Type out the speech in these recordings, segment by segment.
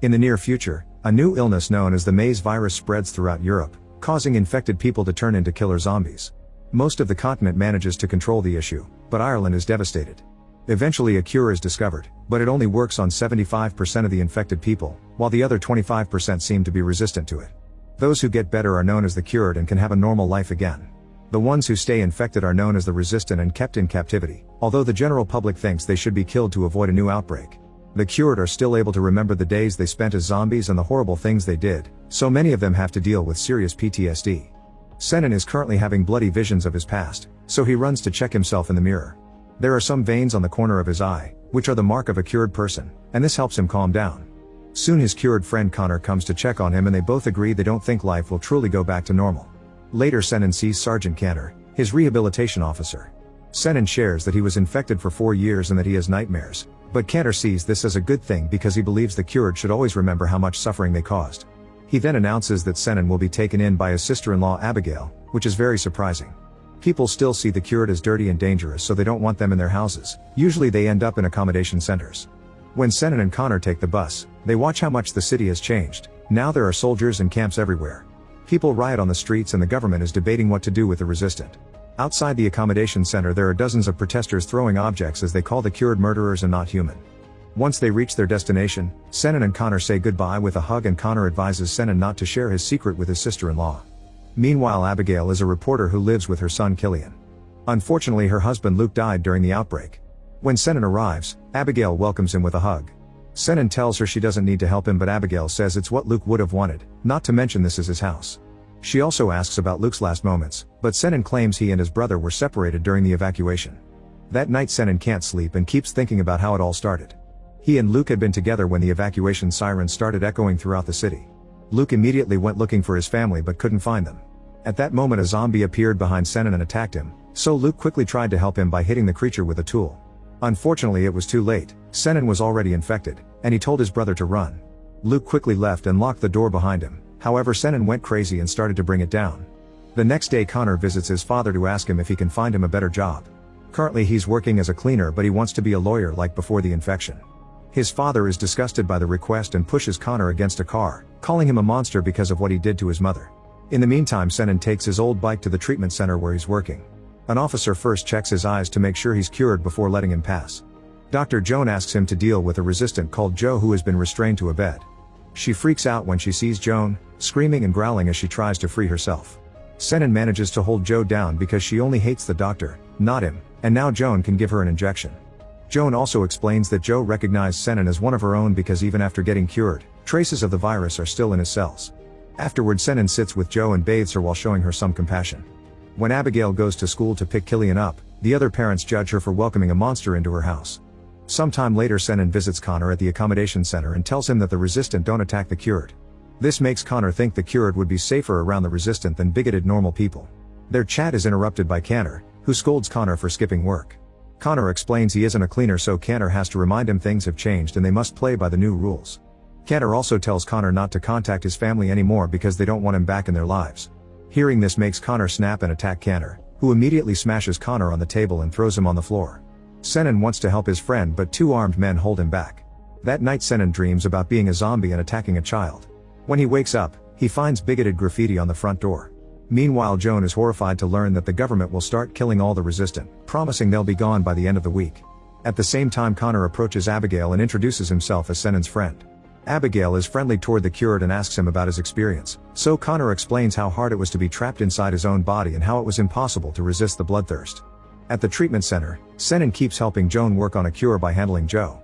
In the near future, a new illness known as the maize virus spreads throughout Europe, causing infected people to turn into killer zombies. Most of the continent manages to control the issue, but Ireland is devastated. Eventually a cure is discovered, but it only works on 75% of the infected people, while the other 25% seem to be resistant to it. Those who get better are known as the cured and can have a normal life again. The ones who stay infected are known as the resistant and kept in captivity, although the general public thinks they should be killed to avoid a new outbreak. The cured are still able to remember the days they spent as zombies and the horrible things they did, so many of them have to deal with serious PTSD. Tennant is currently having bloody visions of his past, so he runs to check himself in the mirror. There are some veins on the corner of his eye, which are the mark of a cured person, and this helps him calm down. Soon his cured friend Connor comes to check on him and they both agree they don't think life will truly go back to normal. Later Tennant sees Sergeant Cantor, his rehabilitation officer. Tennant shares that he was infected for 4 years and that he has nightmares, but Cantor sees this as a good thing because he believes the cured should always remember how much suffering they caused. He then announces that Tennant will be taken in by his sister-in-law Abigail, which is very surprising. People still see the cured as dirty and dangerous, so they don't want them in their houses. Usually they end up in accommodation centers. When Tennant and Connor take the bus, they watch how much the city has changed. Now there are soldiers and camps everywhere. People riot on the streets and the government is debating what to do with the resistant. Outside the accommodation center there are dozens of protesters throwing objects as they call the cured murderers and not human. Once they reach their destination, Tennant and Connor say goodbye with a hug and Connor advises Tennant not to share his secret with his sister-in-law. Meanwhile Abigail is a reporter who lives with her son Killian. Unfortunately her husband Luke died during the outbreak. When Tennant arrives, Abigail welcomes him with a hug. Tennant tells her she doesn't need to help him, but Abigail says it's what Luke would have wanted, not to mention this is his house. She also asks about Luke's last moments, but Tennant claims he and his brother were separated during the evacuation. That night Tennant can't sleep and keeps thinking about how it all started. He and Luke had been together when the evacuation sirens started echoing throughout the city. Luke immediately went looking for his family but couldn't find them. At that moment a zombie appeared behind Tennant and attacked him, so Luke quickly tried to help him by hitting the creature with a tool. Unfortunately it was too late. Tennant was already infected, and he told his brother to run. Luke quickly left and locked the door behind him, however Tennant went crazy and started to bring it down. The next day Connor visits his father to ask him if he can find him a better job. Currently he's working as a cleaner but he wants to be a lawyer like before the infection. His father is disgusted by the request and pushes Connor against a car, calling him a monster because of what he did to his mother. In the meantime Tennant takes his old bike to the treatment center where he's working. An officer first checks his eyes to make sure he's cured before letting him pass. Dr. Joan asks him to deal with a resistant called Joe who has been restrained to a bed. She freaks out when she sees Joan, screaming and growling as she tries to free herself. Tennant manages to hold Joe down because she only hates the doctor, not him, and now Joan can give her an injection. Joan also explains that Joe recognized Tennant as one of her own because even after getting cured, traces of the virus are still in his cells. Afterward Tennant sits with Joe and bathes her while showing her some compassion. When Abigail goes to school to pick Killian up, the other parents judge her for welcoming a monster into her house. Sometime later Tennant visits Connor at the accommodation center and tells him that the resistant don't attack the cured. This makes Connor think the cured would be safer around the resistant than bigoted normal people. Their chat is interrupted by Cantor, who scolds Connor for skipping work. Connor explains he isn't a cleaner, so Cantor has to remind him things have changed and they must play by the new rules. Cantor also tells Connor not to contact his family anymore because they don't want him back in their lives. Hearing this makes Connor snap and attack Cantor, who immediately smashes Connor on the table and throws him on the floor. Tennant wants to help his friend but 2 armed men hold him back. That night Tennant dreams about being a zombie and attacking a child. When he wakes up, he finds bigoted graffiti on the front door. Meanwhile Joan is horrified to learn that the government will start killing all the resistant, promising they'll be gone by the end of the week. At the same time Connor approaches Abigail and introduces himself as Tennant's friend. Abigail is friendly toward the cured and asks him about his experience, so Connor explains how hard it was to be trapped inside his own body and how it was impossible to resist the bloodthirst. At the treatment center, Tennant keeps helping Joan work on a cure by handling Joe.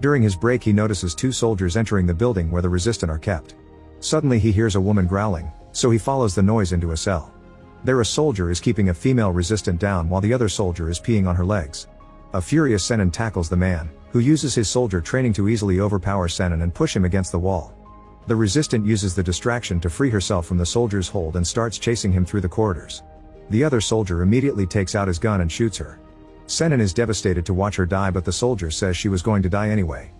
During his break he notices 2 soldiers entering the building where the resistant are kept. Suddenly he hears a woman growling, so he follows the noise into a cell. There a soldier is keeping a female resistant down while the other soldier is peeing on her legs. A furious Tennant tackles the man, who uses his soldier training to easily overpower Tennant and push him against the wall. The resistant uses the distraction to free herself from the soldier's hold and starts chasing him through the corridors. The other soldier immediately takes out his gun and shoots her. Tennant is devastated to watch her die, but the soldier says she was going to die anyway.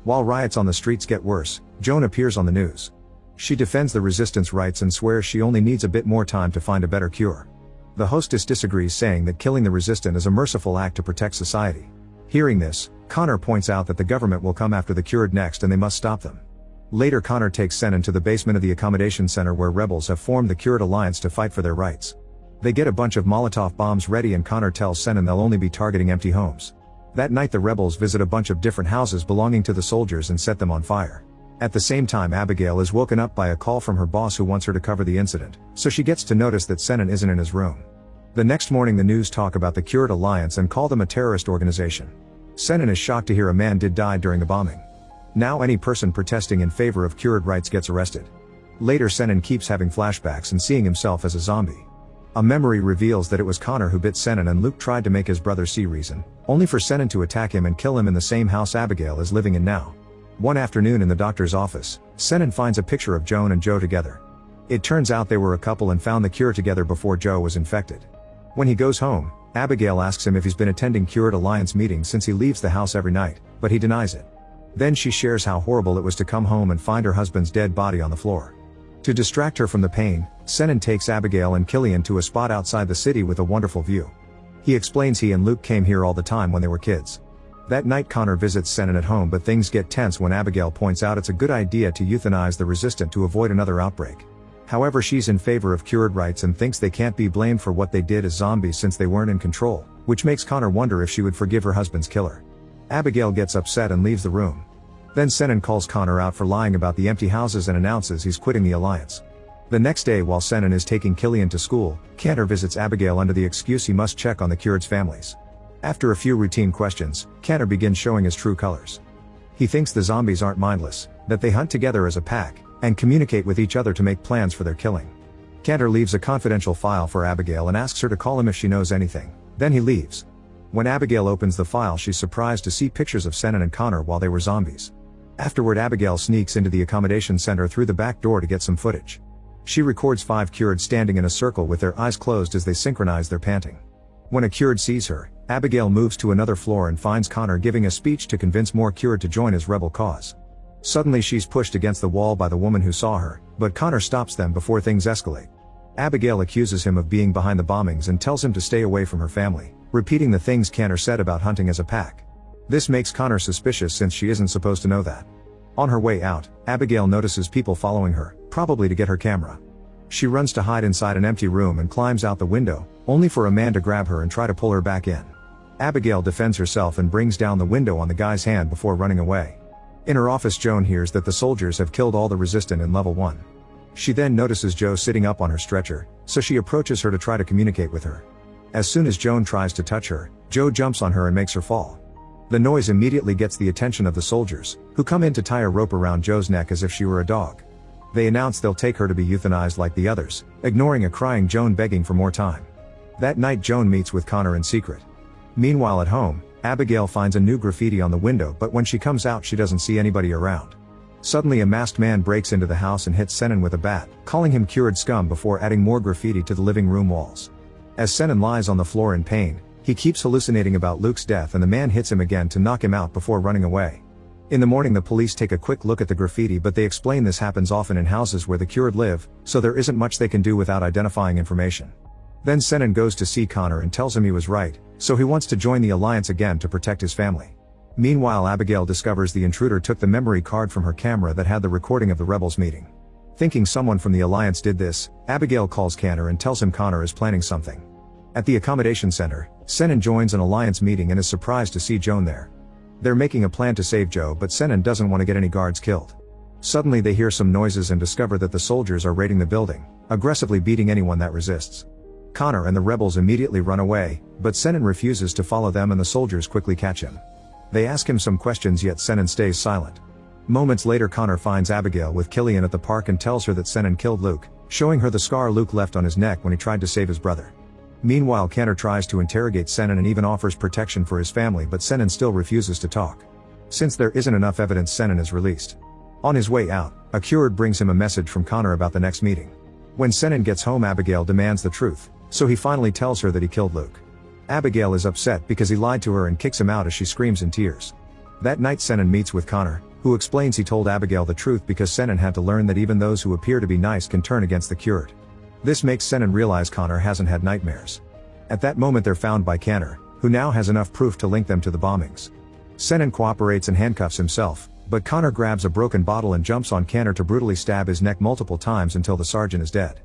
While riots on the streets get worse, Joan appears on the news. She defends the resistance rights and swears she only needs a bit more time to find a better cure. The hostess disagrees, saying that killing the resistant is a merciful act to protect society. Hearing this, Connor points out that the government will come after the cured next and they must stop them. Later Connor takes Senan to the basement of the accommodation center where rebels have formed the Cured Alliance to fight for their rights. They get a bunch of Molotov bombs ready and Connor tells Senan they'll only be targeting empty homes. That night the rebels visit a bunch of different houses belonging to the soldiers and set them on fire. At the same time Abigail is woken up by a call from her boss who wants her to cover the incident, so she gets to notice that Senan isn't in his room. The next morning the news talk about the Cured Alliance and call them a terrorist organization. Senan is shocked to hear a man did die during the bombing. Now any person protesting in favor of cured rights gets arrested. Later Senan keeps having flashbacks and seeing himself as a zombie. A memory reveals that it was Connor who bit Senan and Luke tried to make his brother see reason, only for Senan to attack him and kill him in the same house Abigail is living in now. One afternoon in the doctor's office, Senan finds a picture of Joan and Joe together. It turns out they were a couple and found the cure together before Joe was infected. When he goes home, Abigail asks him if he's been attending Cured Alliance meetings since he leaves the house every night, but he denies it. Then she shares how horrible it was to come home and find her husband's dead body on the floor. To distract her from the pain, Senan takes Abigail and Killian to a spot outside the city with a wonderful view. He explains he and Luke came here all the time when they were kids. That night Connor visits Senan at home but things get tense when Abigail points out it's a good idea to euthanize the resistant to avoid another outbreak. However, she's in favor of cured rights and thinks they can't be blamed for what they did as zombies since they weren't in control, which makes Connor wonder if she would forgive her husband's killer. Abigail gets upset and leaves the room. Then Senan calls Connor out for lying about the empty houses and announces he's quitting the alliance. The next day while Senan is taking Killian to school, Connor visits Abigail under the excuse he must check on the cured's families. After a few routine questions, Connor begins showing his true colors. He thinks the zombies aren't mindless, that they hunt together as a pack, and communicate with each other to make plans for their killing. Connor leaves a confidential file for Abigail and asks her to call him if she knows anything, then he leaves. When Abigail opens the file she's surprised to see pictures of Senan and Connor while they were zombies. Afterward Abigail sneaks into the accommodation center through the back door to get some footage. She records 5 cured standing in a circle with their eyes closed as they synchronize their panting. When a cured sees her, Abigail moves to another floor and finds Connor giving a speech to convince more cured to join his rebel cause. Suddenly she's pushed against the wall by the woman who saw her, but Connor stops them before things escalate. Abigail accuses him of being behind the bombings and tells him to stay away from her family, repeating the things Connor said about hunting as a pack. This makes Connor suspicious since she isn't supposed to know that. On her way out, Abigail notices people following her, probably to get her camera. She runs to hide inside an empty room and climbs out the window, only for a man to grab her and try to pull her back in. Abigail defends herself and brings down the window on the guy's hand before running away. In her office Joan hears that the soldiers have killed all the resistant in level 1. She then notices Joe sitting up on her stretcher, so she approaches her to try to communicate with her. As soon as Joan tries to touch her, Joe jumps on her and makes her fall. The noise immediately gets the attention of the soldiers, who come in to tie a rope around Joe's neck as if she were a dog. They announce they'll take her to be euthanized like the others, ignoring a crying Joan begging for more time. That night Joan meets with Connor in secret. Meanwhile at home, Abigail finds a new graffiti on the window but when she comes out she doesn't see anybody around. Suddenly a masked man breaks into the house and hits Senan with a bat, calling him cured scum before adding more graffiti to the living room walls. As Senan lies on the floor in pain, he keeps hallucinating about Luke's death and the man hits him again to knock him out before running away. In the morning the police take a quick look at the graffiti but they explain this happens often in houses where the cured live, so there isn't much they can do without identifying information. Then Senan goes to see Connor and tells him he was right, so he wants to join the alliance again to protect his family. Meanwhile Abigail discovers the intruder took the memory card from her camera that had the recording of the rebels meeting. Thinking someone from the alliance did this, Abigail calls Connor and tells him Connor is planning something. At the accommodation center, Senan joins an alliance meeting and is surprised to see Joan there. They're making a plan to save Joe but Senan doesn't want to get any guards killed. Suddenly they hear some noises and discover that the soldiers are raiding the building, aggressively beating anyone that resists. Connor and the rebels immediately run away, but Senan refuses to follow them and the soldiers quickly catch him. They ask him some questions yet Senan stays silent. Moments later Connor finds Abigail with Killian at the park and tells her that Senan killed Luke, showing her the scar Luke left on his neck when he tried to save his brother. Meanwhile Connor tries to interrogate Senan and even offers protection for his family but Senan still refuses to talk. Since there isn't enough evidence Senan is released. On his way out, a cured brings him a message from Connor about the next meeting. When Senan gets home Abigail demands the truth, so he finally tells her that he killed Luke. Abigail is upset because he lied to her and kicks him out as she screams in tears. That night Senan meets with Connor, who explains he told Abigail the truth because Senan had to learn that even those who appear to be nice can turn against the cured. This makes Senan realize Connor hasn't had nightmares. At that moment they're found by Connor, who now has enough proof to link them to the bombings. Senan cooperates and handcuffs himself, But Connor grabs a broken bottle and jumps on Connor to brutally stab his neck multiple times until the sergeant is dead.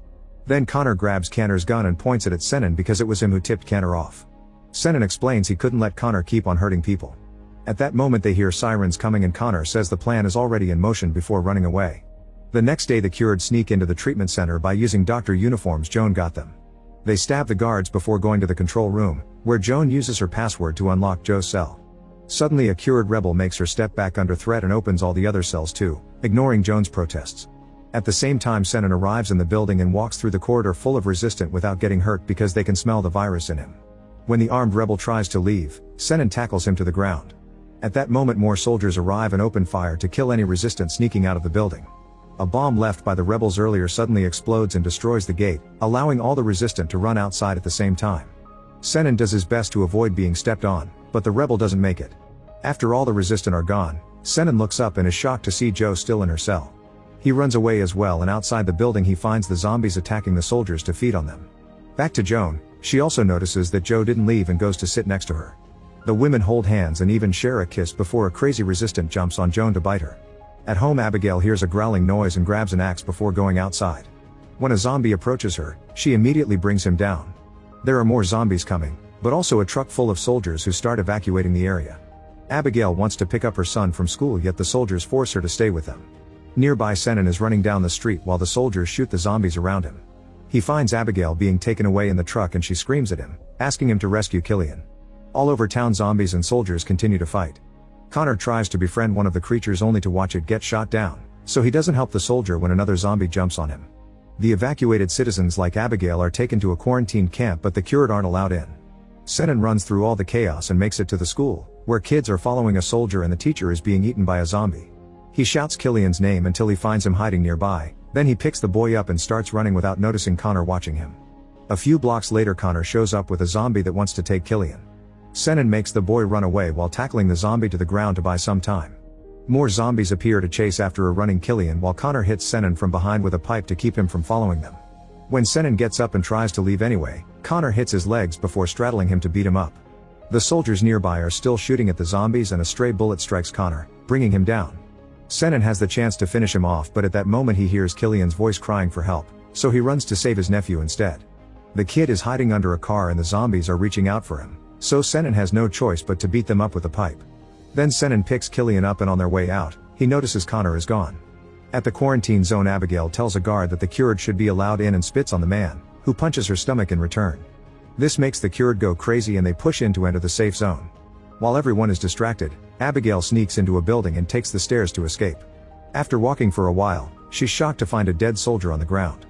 Then Connor grabs Connor's gun and points it at Xmen because it was him who tipped Connor off. Xmen explains he couldn't let Connor keep on hurting people. At that moment they hear sirens coming and Connor says the plan is already in motion before running away. The next day the cured sneak into the treatment center by using doctor uniforms Joan got them. They stab the guards before going to the control room, where Joan uses her password to unlock Joe's cell. Suddenly a cured rebel makes her step back under threat and opens all the other cells too, ignoring Joan's protests. At the same time Xmen arrives in the building and walks through the corridor full of resistant without getting hurt because they can smell the virus in him. When the armed rebel tries to leave, Xmen tackles him to the ground. At that moment more soldiers arrive and open fire to kill any resistant sneaking out of the building. A bomb left by the rebels earlier suddenly explodes and destroys the gate, allowing all the resistant to run outside at the same time. Xmen does his best to avoid being stepped on, but the rebel doesn't make it. After all the resistant are gone, Xmen looks up and is shocked to see Joe still in her cell. He runs away as well and outside the building he finds the zombies attacking the soldiers to feed on them. Back to Joan, she also notices that Joe didn't leave and goes to sit next to her. The women hold hands and even share a kiss before a crazy resistant jumps on Joan to bite her. At home Abigail hears a growling noise and grabs an axe before going outside. When a zombie approaches her, she immediately brings him down. There are more zombies coming, but also a truck full of soldiers who start evacuating the area. Abigail wants to pick up her son from school yet the soldiers force her to stay with them. Nearby Xmen is running down the street while the soldiers shoot the zombies around him. He finds Abigail being taken away in the truck and she screams at him, asking him to rescue Killian. All over town zombies and soldiers continue to fight. Connor tries to befriend one of the creatures only to watch it get shot down, so he doesn't help the soldier when another zombie jumps on him. The evacuated citizens like Abigail are taken to a quarantine camp but the cured aren't allowed in. Xmen runs through all the chaos and makes it to the school, where kids are following a soldier and the teacher is being eaten by a zombie. He shouts Killian's name until he finds him hiding nearby, then he picks the boy up and starts running without noticing Connor watching him. A few blocks later Connor shows up with a zombie that wants to take Killian. Xmen makes the boy run away while tackling the zombie to the ground to buy some time. More zombies appear to chase after a running Killian while Connor hits Xmen from behind with a pipe to keep him from following them. When Xmen gets up and tries to leave anyway, Connor hits his legs before straddling him to beat him up. The soldiers nearby are still shooting at the zombies and a stray bullet strikes Connor, bringing him down. Xmen has the chance to finish him off but at that moment he hears Killian's voice crying for help, so he runs to save his nephew instead. The kid is hiding under a car and the zombies are reaching out for him, so Xmen has no choice but to beat them up with a pipe. Then Xmen picks Killian up and on their way out, he notices Connor is gone. At the quarantine zone Abigail tells a guard that the cured should be allowed in and spits on the man, who punches her stomach in return. This makes the cured go crazy and they push in to enter the safe zone. While everyone is distracted, Abigail sneaks into a building and takes the stairs to escape. After walking for a while, she's shocked to find a dead soldier on the ground.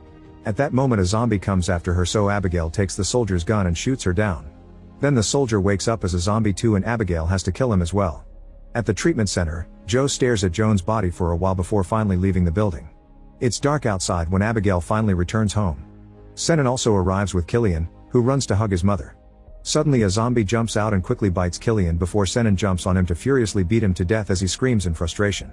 At that moment a zombie comes after her so Abigail takes the soldier's gun and shoots her down. Then the soldier wakes up as a zombie too and Abigail has to kill him as well. At the treatment center, Joe stares at Joan's body for a while before finally leaving the building. It's dark outside when Abigail finally returns home. Xmen also arrives with Killian, who runs to hug his mother. Suddenly a zombie jumps out and quickly bites Killian before Xmen jumps on him to furiously beat him to death as he screams in frustration.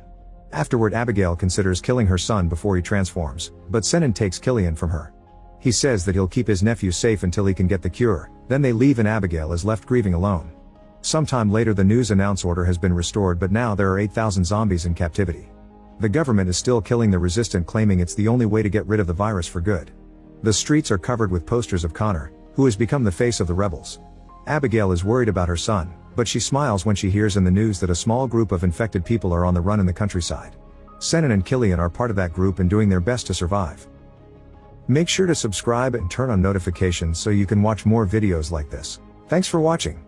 Afterward Abigail considers killing her son before he transforms, but Xmen takes Killian from her. He says that he'll keep his nephew safe until he can get the cure, then they leave and Abigail is left grieving alone. Sometime later the news announce order has been restored but now there are 8,000 zombies in captivity. The government is still killing the resistant claiming it's the only way to get rid of the virus for good. The streets are covered with posters of Connor, who has become the face of the rebels. Abigail is worried about her son, but she smiles when she hears in the news that a small group of infected people are on the run in the countryside. Xmen and Killian are part of that group and doing their best to survive. Make sure to subscribe and turn on notifications so you can watch more videos like this. Thanks for watching.